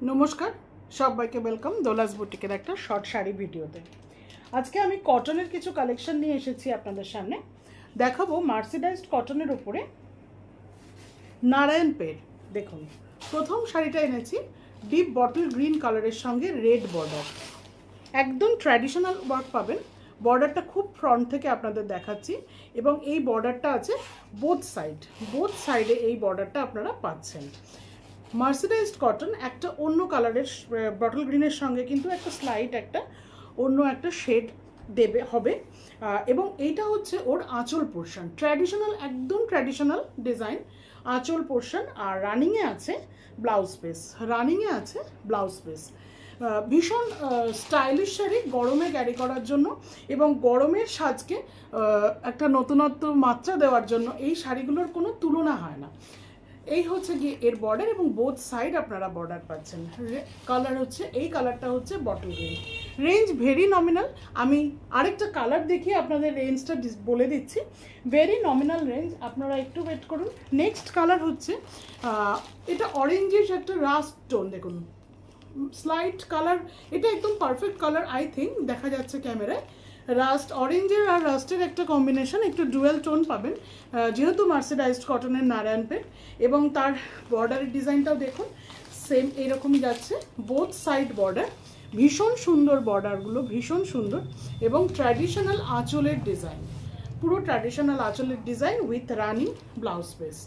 नमस्कार सबाइके वेलकम दोलास बुटिकेर एक शर्ट शाड़ी भिडियोते। आज के आमी कटनेर किछु कालेक्शन निये एसेछि आपनादेर सामने देखाबो मार्सिडाइज्ड कटनेर उपरे नारायणपेट। देखुन प्रथम शाड़ीटा एनेछि डिप बटल ग्रीन कालारेर संगे रेड बॉर्डर, एकदम ट्रैडिशनल वार्क पाबेन। बॉर्डारटा खूब फ्रंट थेके आपनादेर देखाच्छि एबं एई बॉर्डारटा आछे बोथ साइडे एई बॉर्डारटा आपनारा पाচ্ছেন। मार्सिडाइज्ड कटन एक अन्य कलर बटल ग्रीन संगे किन्तु एक स्लाइट एक अन्य एक शेड देबे होबे एबं एटा होच्छे ओर आँचल पोर्शन ट्रैडिशनल एकदम ट्रैडिशनल डिजाइन आँचल पोर्शन और रानिंगे आछे ब्लाउज पिस भीषण स्टाइलिश शाड़ी गरमे क्यारि करार जोन्नो एबं गरमेर साजके एक नतुनत्व मात्रा देवार जोन्नो एई शाड़ीगुलोर कोनो तुलना हय ना। এই হচ্ছে কি এর বর্ডার এবং বোথ সাইড আপনারা বর্ডার পাচ্ছেন। কালার হচ্ছে এই কালারটা হচ্ছে bottle green, range very nominal. আমি আরেকটা কালার দেখিয়ে আপনাদের রেঞ্জটা বলে দিচ্ছি। ভেরি নমিনাল রেঞ্জ, আপনারা একটু ওয়েট করুন। নেক্সট কালার হচ্ছে এটা অরেঞ্জিশ একটা রাস্ট টোন, দেখুন স্লাইট কালার, এটা একদম পারফেক্ট কালার আই থিঙ্ক, দেখা যাচ্ছে ক্যামেরায়। রাস্ট অরেঞ্জের আর রাস্টের একটা কম্বিনেশন, একটু ডুয়েল টোন পাবেন যেহেতু মার্সিডাইজড কটনের নারায়ণপেট। এবং তার বর্ডারের ডিজাইনটাও দেখুন সেম এইরকমই যাচ্ছে, বোথ সাইড বর্ডার, ভীষণ সুন্দর বর্ডারগুলো, ভীষণ সুন্দর এবং ট্র্যাডিশনাল আঁচলের ডিজাইন, পুরো ট্র্যাডিশনাল আঁচলের design with running blouse piece.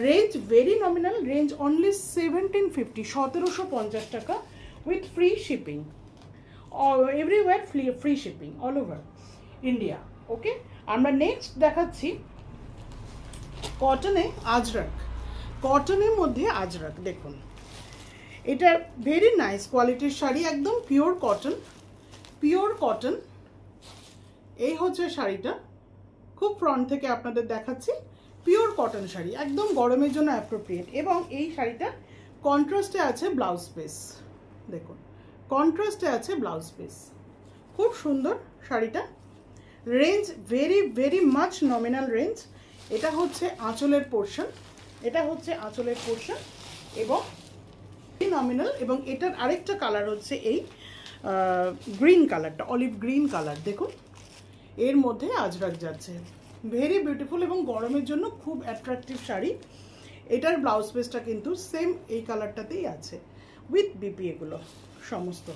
Range very nominal, range only 1750, 1750 টাকা with free shipping, everywhere free shipping all over India. Okay, আমরা নেক্সট দেখাচ্ছি কটনে আজরাক। কটনের মধ্যে আজরাক দেখুন, এটা ভেরি নাইস কোয়ালিটির শাড়ি, একদম পিওর কটন। এই হচ্ছে শাড়িটা, খুব ফ্রন্ট থেকে আপনাদের দেখাচ্ছি, পিওর কটন শাড়ি, একদম গরমের জন্য অ্যাপ্রোপ্রিয়েট। এবং এই শাড়িটা কন্ট্রাস্টে আছে ব্লাউজ পিস, দেখুন কন্ট্রাস্টে আছে ব্লাউজ পিস, খুব সুন্দর শাড়িটা। Range very very much nominal range. এটা হচ্ছে আঁচলের পোর্শন, এবং নমিনাল। এবং এটার আরেকটা কালার হচ্ছে এই গ্রিন কালারটা, অলিভ গ্রিন কালার, দেখুন এর মধ্যে আজরাক যাচ্ছে, ভেরি বিউটিফুল এবং গরমের জন্য খুব অ্যাট্রাকটিভ শাড়ি। এটার ব্লাউজ পিসটা কিন্তু সেম এই কালারটাতেই আছে উইথ বিপি, এগুলো সমস্ত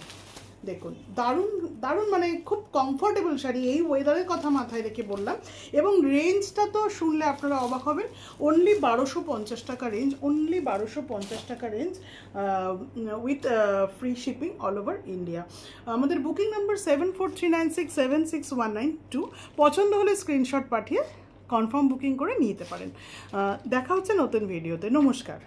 দেখুন দারুণ দারুণ, মানে খুব কমফোর্টেবল শাড়ি, এই ওয়েদারের কথা মাথায় রেখে বললাম। এবং রেঞ্জটা তো শুনলে আপনারা অবাক হবেন, অনলি 1250 টাকা রেঞ্জ, অনলি 1250 টাকা range with free shipping all over India. আমাদের বুকিং নাম্বার 7439676192, পছন্দ হলে স্ক্রিনশট পাঠিয়ে কনফার্ম বুকিং করে নিতে পারেন। দেখা হচ্ছে নতুন ভিডিওতে, নমস্কার।